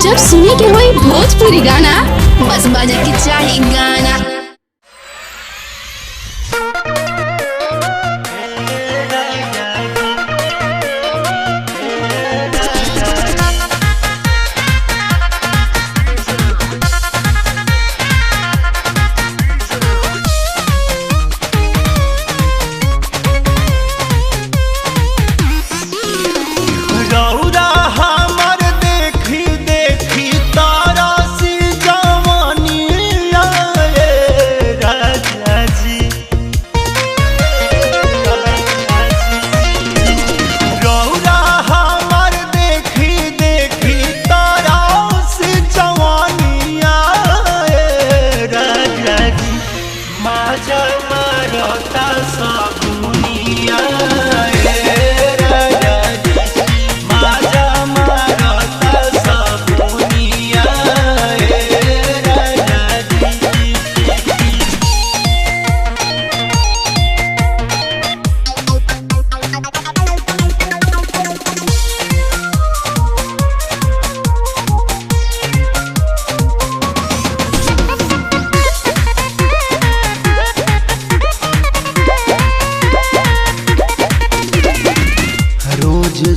जब सुने के होई भोजपुरी गाना बस बजे के चाही गाना।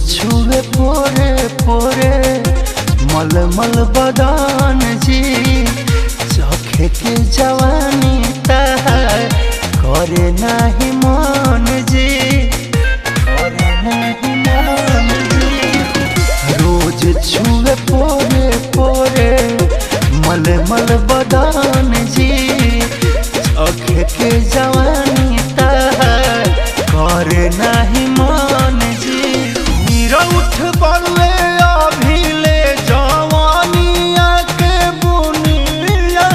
छुए पोरे पोरे मलमल बदान जी चखे के जवानी तहार करे नाही मन जी, करे नाही मन जी। रोज छुए पोरे पोरे मलमल बदान जी चखे के जवानी तहार करे नाही मन जी। उठ बड़ुए अभिले जवानिया के बुनिया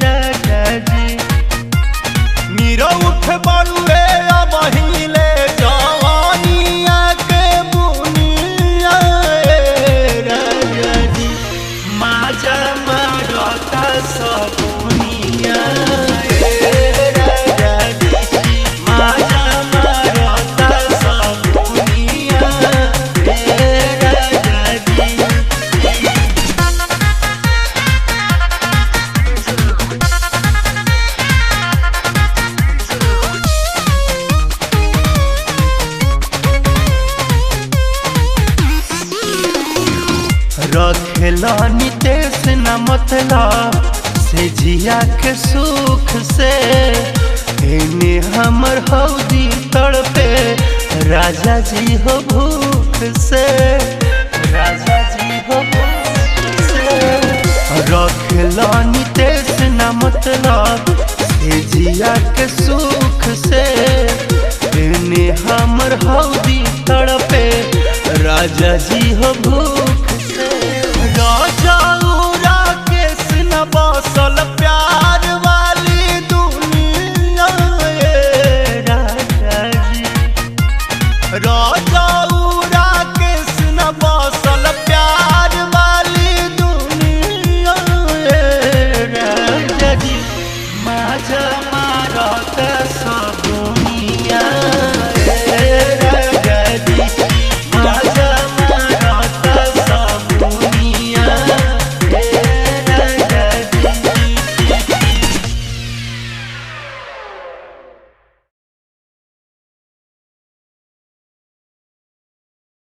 राजा जी। मीरा उठ बड़ुए अभिले जवानिया के बुनिया राजा जी। माजा मारता सबुनिया रखेला नितेश न मतलब से जिया के सुख से एने हमर हौदी तड़पे राजा जी हो भूख से, राजा जी हो भूख से। रखेला नितेश न मतलब से जिया के सुख से एने हमर हौदी तड़पे राजा जी हो भूख से। राजा उरा केस न बसल